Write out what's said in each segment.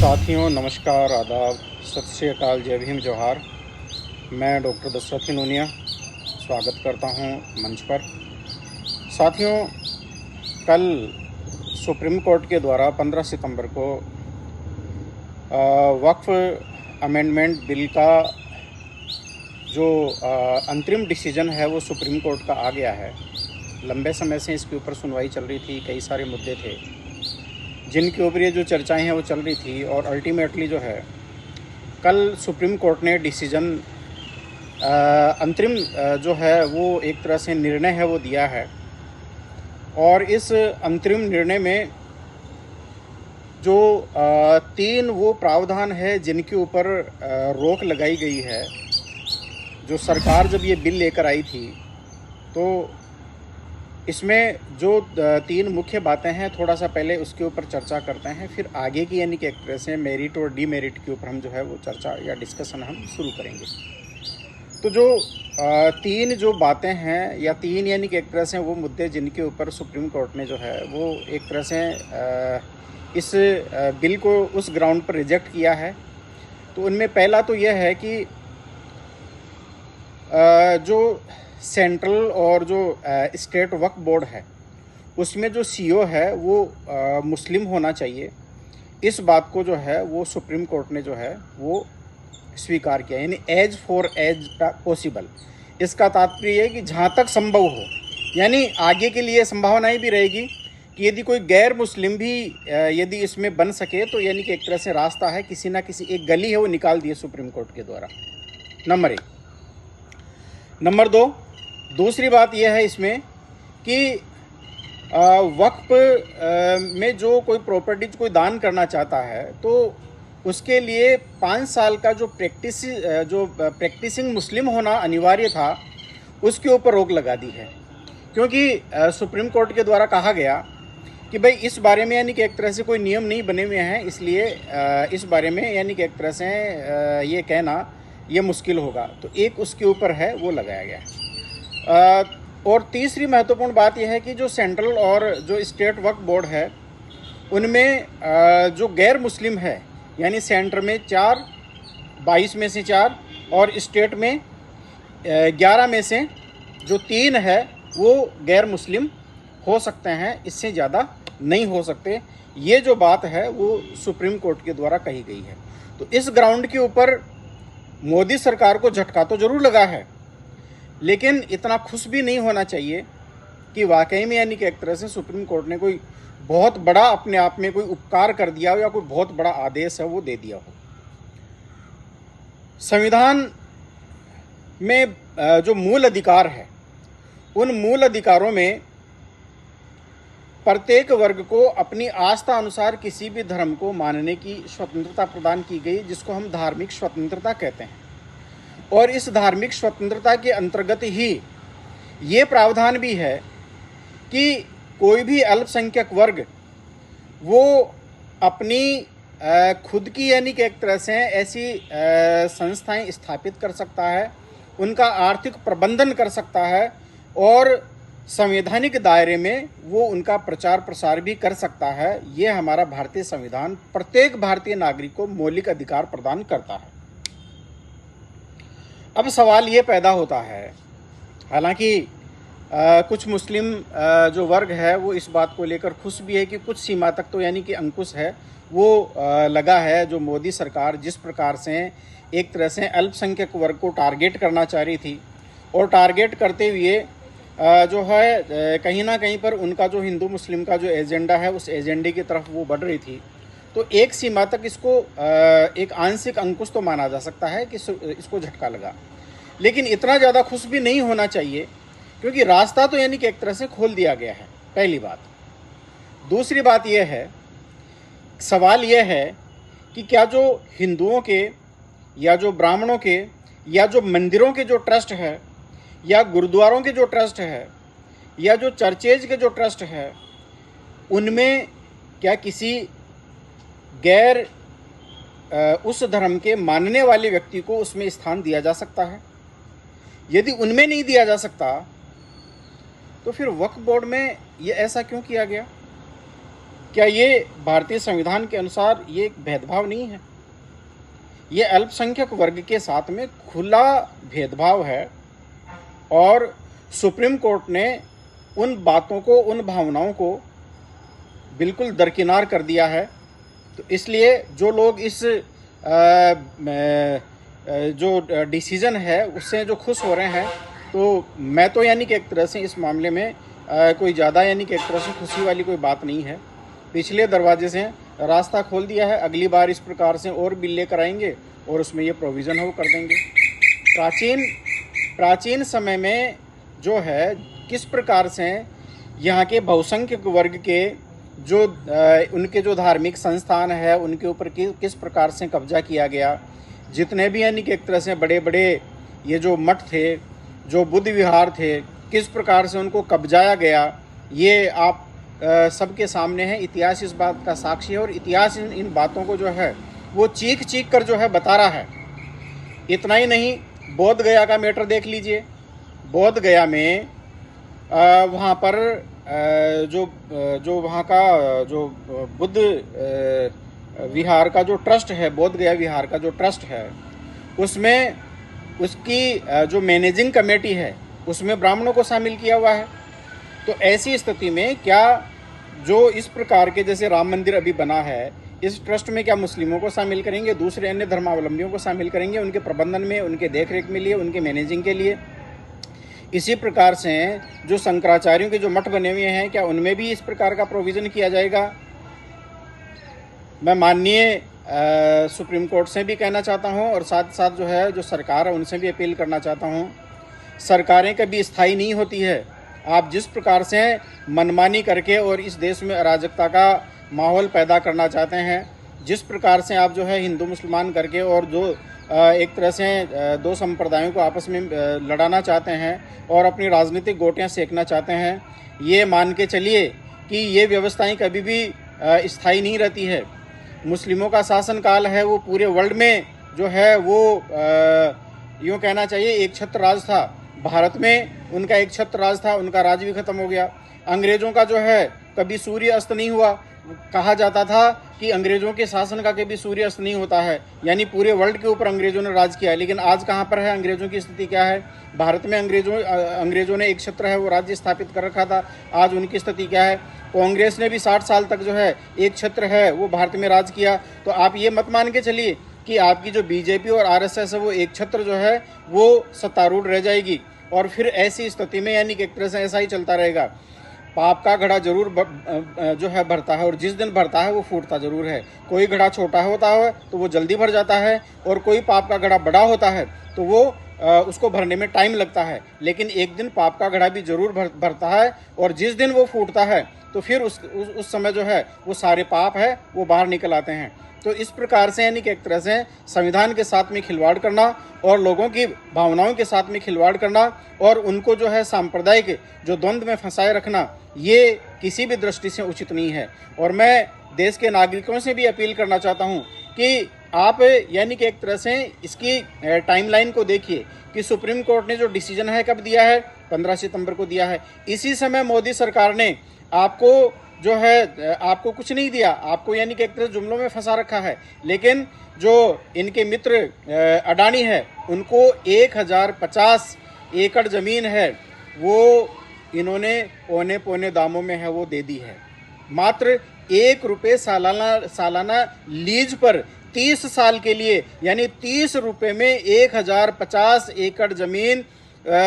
साथियों नमस्कार, आदाब, सत श्री अकाल, जय भीम, जोहार। मैं डॉक्टर दशरथ नूनिया स्वागत करता हूं मंच पर। साथियों, कल सुप्रीम कोर्ट के द्वारा 15 सितंबर को वक्फ अमेंडमेंट बिल का जो अंतरिम डिसीजन है वो सुप्रीम कोर्ट का आ गया है। लंबे समय से इसके ऊपर सुनवाई चल रही थी, कई सारे मुद्दे थे जिनके ऊपर ये जो चर्चाएं हैं वो चल रही थी, और अल्टीमेटली जो है कल सुप्रीम कोर्ट ने डिसीजन अंतरिम जो है वो एक तरह से निर्णय है वो दिया है। और इस अंतरिम निर्णय में जो 3 वो प्रावधान है जिनके ऊपर रोक लगाई गई है। जो सरकार जब ये बिल लेकर आई थी तो इसमें जो 3 मुख्य बातें हैं, थोड़ा सा पहले उसके ऊपर चर्चा करते हैं, फिर आगे की यानी कि एक तरह से मेरिट और डीमेरिट के ऊपर हम जो है वो चर्चा या डिस्कशन हम शुरू करेंगे। तो जो 3 जो बातें हैं या 3 यानी कि एक तरह से वो मुद्दे जिनके ऊपर सुप्रीम कोर्ट ने जो है वो एक तरह से इस बिल को उस ग्राउंड पर रिजेक्ट किया है। तो उनमें पहला तो यह है कि जो सेंट्रल और जो स्टेट वक्फ बोर्ड है उसमें जो सीईओ है वो मुस्लिम होना चाहिए। इस बात को जो है वो सुप्रीम कोर्ट ने जो है वो स्वीकार किया, यानी एज फॉर एज पॉसिबल। इसका तात्पर्य है कि जहाँ तक संभव हो, यानी आगे के लिए संभावनाएं भी रहेगी कि यदि कोई गैर मुस्लिम भी यदि इसमें बन सके तो यानी कि एक तरह से रास्ता है, किसी ना किसी एक गली है वो निकाल दी है सुप्रीम कोर्ट के द्वारा। नंबर 1। नंबर 2, दूसरी बात यह है इसमें कि वक्फ में जो कोई प्रॉपर्टीज कोई दान करना चाहता है तो उसके लिए 5 साल का जो प्रैक्टिसिंग मुस्लिम होना अनिवार्य था उसके ऊपर रोक लगा दी है। क्योंकि सुप्रीम कोर्ट के द्वारा कहा गया कि भाई इस बारे में यानी कि एक तरह से कोई नियम नहीं बने हुए हैं, इसलिए इस बारे में यानी कि एक तरह से ये कहना ये मुश्किल होगा। तो एक उसके ऊपर है वो लगाया गया है। और तीसरी महत्वपूर्ण बात यह है कि जो सेंट्रल और जो स्टेट वक्फ बोर्ड है उनमें जो गैर मुस्लिम है, यानी सेंटर में 4, 22 में से 4 और स्टेट में 11 में से जो 3 है वो गैर मुस्लिम हो सकते हैं, इससे ज़्यादा नहीं हो सकते। ये जो बात है वो सुप्रीम कोर्ट के द्वारा कही गई है। तो इस ग्राउंड के ऊपर मोदी सरकार को झटका तो जरूर लगा है, लेकिन इतना खुश भी नहीं होना चाहिए कि वाकई में यानी कि एक तरह से सुप्रीम कोर्ट ने कोई बहुत बड़ा अपने आप में कोई उपकार कर दिया हो या कोई बहुत बड़ा आदेश है वो दे दिया हो। संविधान में जो मूल अधिकार है उन मूल अधिकारों में प्रत्येक वर्ग को अपनी आस्था अनुसार किसी भी धर्म को मानने की स्वतंत्रता प्रदान की गई, जिसको हम धार्मिक स्वतंत्रता कहते हैं। और इस धार्मिक स्वतंत्रता के अंतर्गत ही ये प्रावधान भी है कि कोई भी अल्पसंख्यक वर्ग वो अपनी खुद की यानी कि एक तरह से ऐसी संस्थाएं स्थापित कर सकता है, उनका आर्थिक प्रबंधन कर सकता है और संवैधानिक दायरे में वो उनका प्रचार प्रसार भी कर सकता है। ये हमारा भारतीय संविधान प्रत्येक भारतीय नागरिक को मौलिक अधिकार प्रदान करता है। अब सवाल ये पैदा होता है, हालांकि कुछ मुस्लिम जो वर्ग है वो इस बात को लेकर खुश भी है कि कुछ सीमा तक तो यानी कि अंकुश है वो लगा है। जो मोदी सरकार जिस प्रकार से एक तरह से अल्पसंख्यक वर्ग को टारगेट करना चाह रही थी और टारगेट करते हुए जो है कहीं ना कहीं पर उनका जो हिंदू मुस्लिम का जो एजेंडा है उस एजेंडे की तरफ वो बढ़ रही थी, तो एक सीमा तक इसको एक आंशिक अंकुश तो माना जा सकता है कि इसको झटका लगा। लेकिन इतना ज़्यादा खुश भी नहीं होना चाहिए, क्योंकि रास्ता तो यानी कि एक तरह से खोल दिया गया है, पहली बात। दूसरी बात यह है, सवाल यह है कि क्या जो हिंदुओं के या जो ब्राह्मणों के या जो मंदिरों के जो ट्रस्ट है या गुरुद्वारों के जो ट्रस्ट है या जो चर्चेज के जो ट्रस्ट है उनमें क्या किसी गैर उस धर्म के मानने वाले व्यक्ति को उसमें स्थान दिया जा सकता है? यदि उनमें नहीं दिया जा सकता तो फिर वक्फ बोर्ड में ये ऐसा क्यों किया गया? क्या ये भारतीय संविधान के अनुसार ये एक भेदभाव नहीं है? ये अल्पसंख्यक वर्ग के साथ में खुला भेदभाव है और सुप्रीम कोर्ट ने उन बातों को, उन भावनाओं को बिल्कुल दरकिनार कर दिया है। तो इसलिए जो लोग इस जो डिसीज़न है उससे जो खुश हो रहे हैं, तो मैं तो यानी कि एक तरह से इस मामले में कोई ज़्यादा यानी कि एक तरह से खुशी वाली कोई बात नहीं है। पिछले दरवाजे से रास्ता खोल दिया है, अगली बार इस प्रकार से और बिल लेकर आएंगे और उसमें ये प्रोविज़न है वो कर देंगे। प्राचीन समय में जो है किस प्रकार से यहाँ के बहुसंख्यक वर्ग के जो उनके जो धार्मिक संस्थान है उनके ऊपर किस प्रकार से कब्जा किया गया, जितने भी यानी कि एक तरह से बड़े बड़े ये जो मठ थे, जो बुद्ध विहार थे, किस प्रकार से उनको कब्जाया गया, ये आप सबके सामने है। इतिहास इस बात का साक्षी है और इतिहास इन बातों को जो है वो चीख चीख कर जो है बता रहा है। इतना ही नहीं, बोध गया का मैटर देख लीजिए। बोध गया में वहाँ पर जो वहाँ का जो बुद्ध विहार का जो ट्रस्ट है, बोध गया विहार का जो ट्रस्ट है, उसमें उसकी जो मैनेजिंग कमेटी है उसमें ब्राह्मणों को शामिल किया हुआ है। तो ऐसी स्थिति में क्या जो इस प्रकार के जैसे राम मंदिर अभी बना है, इस ट्रस्ट में क्या मुस्लिमों को शामिल करेंगे, दूसरे अन्य धर्मावलंबियों को शामिल करेंगे उनके प्रबंधन में, उनके देखरेख में लिए, उनके मैनेजिंग के लिए? इसी प्रकार से जो शंकराचार्यों के जो मठ बने हुए हैं, क्या उनमें भी इस प्रकार का प्रोविज़न किया जाएगा? मैं माननीय सुप्रीम कोर्ट से भी कहना चाहता हूं और साथ साथ जो है जो सरकार है उनसे भी अपील करना चाहता हूं। सरकारें कभी स्थायी नहीं होती है। आप जिस प्रकार से मनमानी करके और इस देश में अराजकता का माहौल पैदा करना चाहते हैं, जिस प्रकार से आप जो है हिंदू मुसलमान करके और जो एक तरह से दो संप्रदायों को आपस में लड़ाना चाहते हैं और अपनी राजनीतिक गोटियां सेकना चाहते हैं, ये मान के चलिए कि ये व्यवस्थाएं कभी भी स्थायी नहीं रहती है। मुस्लिमों का शासन काल है वो पूरे वर्ल्ड में जो है वो यूँ कहना चाहिए एक छत्र राज था। भारत में उनका एक छत्र राज था, उनका राज भी खत्म हो गया। अंग्रेज़ों का जो है कभी सूर्य अस्त नहीं हुआ। कहा जाता था कि अंग्रेज़ों के शासन का कभी सूर्य अस्त नहीं होता है, यानी पूरे वर्ल्ड के ऊपर अंग्रेज़ों ने राज किया है। लेकिन आज कहाँ पर है अंग्रेज़ों की स्थिति क्या है? भारत में अंग्रेज़ों ने एक क्षेत्र है वो राज्य स्थापित कर रखा था, आज उनकी स्थिति क्या है? कांग्रेस ने भी 60 साल तक जो है एक क्षेत्र है वो भारत में राज किया। तो आप ये मत मान के चलिए कि आपकी जो बीजेपी और आरएसएस है वो एक क्षेत्र जो है वो सत्तारूढ़ रह जाएगी और फिर ऐसी स्थिति में यानी कि एक तरह से ऐसा ही चलता रहेगा। पाप का घड़ा जरूर जो है भरता है और जिस दिन भरता है वो फूटता जरूर है। कोई घड़ा छोटा होता है तो वो जल्दी भर जाता है और कोई पाप का घड़ा बड़ा होता है तो वो उसको भरने में टाइम लगता है। लेकिन एक दिन पाप का घड़ा भी जरूर भरता है और जिस दिन वो फूटता है तो फिर उस समय जो है वो सारे पाप है वो बाहर निकल आते हैं। तो इस प्रकार से यानी कि एक तरह से संविधान के साथ में खिलवाड़ करना और लोगों की भावनाओं के साथ में खिलवाड़ करना और उनको जो है सांप्रदायिक जो द्वंद्व में फंसाए रखना, ये किसी भी दृष्टि से उचित नहीं है। और मैं देश के नागरिकों से भी अपील करना चाहता हूँ कि आप यानी कि एक तरह से इसकी टाइमलाइन को देखिए कि सुप्रीम कोर्ट ने जो डिसीजन है कब दिया है, 15 सितंबर को दिया है। इसी समय मोदी सरकार ने आपको जो है आपको कुछ नहीं दिया, आपको यानी कि एक तरह जुमलों में फंसा रखा है। लेकिन जो इनके मित्र अडानी है उनको 1050 एकड़ ज़मीन है वो इन्होंने औने पौने दामों में है वो दे दी है। मात्र ₹1 सालाना लीज पर 30 साल के लिए, यानी 30 रुपये में 1050 एकड़ ज़मीन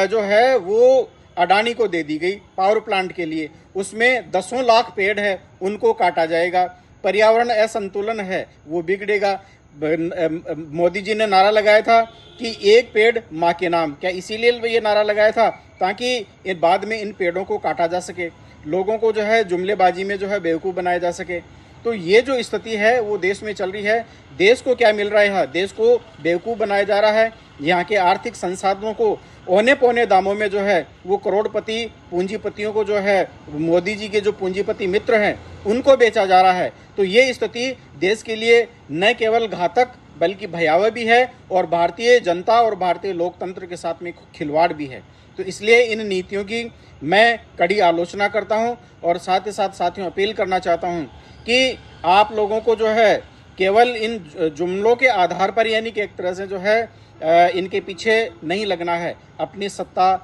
जो है वो अडानी को दे दी गई पावर प्लांट के लिए। उसमें 10 लाख पेड़ है उनको काटा जाएगा। पर्यावरण असंतुलन है वो बिगड़ेगा। मोदी जी ने नारा लगाया था कि एक पेड़ माँ के नाम, क्या इसीलिए ये नारा लगाया था ताकि बाद में इन पेड़ों को काटा जा सके, लोगों को जो है जुमलेबाजी में जो है बेवकूफ़ बनाया जा सके। तो ये जो स्थिति है वो देश में चल रही है। देश को क्या मिल रहा है? देश को बेवकूफ़ बनाया जा रहा है। यहाँ के आर्थिक संसाधनों को औने पौने दामों में जो है वो करोड़पति पूंजीपतियों को जो है मोदी जी के जो पूंजीपति मित्र हैं उनको बेचा जा रहा है। तो ये स्थिति देश के लिए न केवल घातक बल्कि भयावह भी है और भारतीय जनता और भारतीय लोकतंत्र के साथ में खिलवाड़ भी है। तो इसलिए इन नीतियों की मैं कड़ी आलोचना करता हूं और साथ ही साथ साथियों अपील करना चाहता हूं कि आप लोगों को जो है केवल इन जुमलों के आधार पर यानी कि एक तरह से जो है इनके पीछे नहीं लगना है, अपनी सत्ता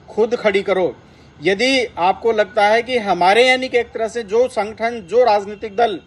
खुद खड़ी करो। यदि आपको लगता है कि हमारे यानी कि एक तरह से जो संगठन, जो राजनीतिक दल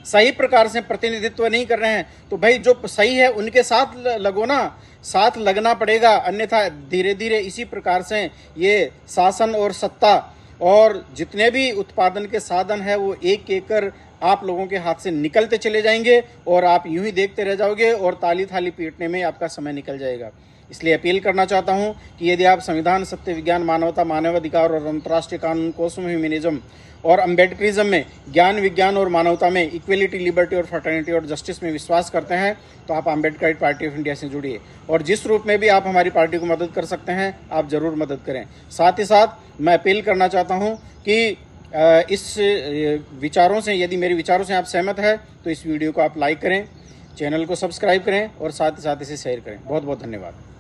सही प्रकार से प्रतिनिधित्व नहीं कर रहे हैं, तो भाई जो सही है उनके साथ लगो ना, साथ लगना पड़ेगा। अन्यथा धीरे धीरे इसी प्रकार से ये शासन और सत्ता और जितने भी उत्पादन के साधन है वो एक एक कर आप लोगों के हाथ से निकलते चले जाएंगे और आप यूं ही देखते रह जाओगे और ताली थाली पीटने में आपका समय निकल जाएगा। इसलिए अपील करना चाहता हूं कि यदि आप संविधान, सत्य, विज्ञान, मानवता, मानवाधिकार और अंतर्राष्ट्रीय कानून, कोस्मो ह्यूमनिज्म और अम्बेडकरिज्म में, ज्ञान, विज्ञान और मानवता में, इक्वलिटी, लिबर्टी और फ्रेटर्निटी और जस्टिस में विश्वास करते हैं तो आप अम्बेडकराइट पार्टी ऑफ इंडिया से जुड़िए और जिस रूप में भी आप हमारी पार्टी को मदद कर सकते हैं आप ज़रूर मदद करें। साथ ही साथ मैं अपील करना चाहता हूं कि इस विचारों से, यदि मेरे विचारों से आप सहमत हैं तो इस वीडियो को आप लाइक करें, चैनल को सब्सक्राइब करें और साथ ही साथ इसे शेयर करें। बहुत बहुत धन्यवाद।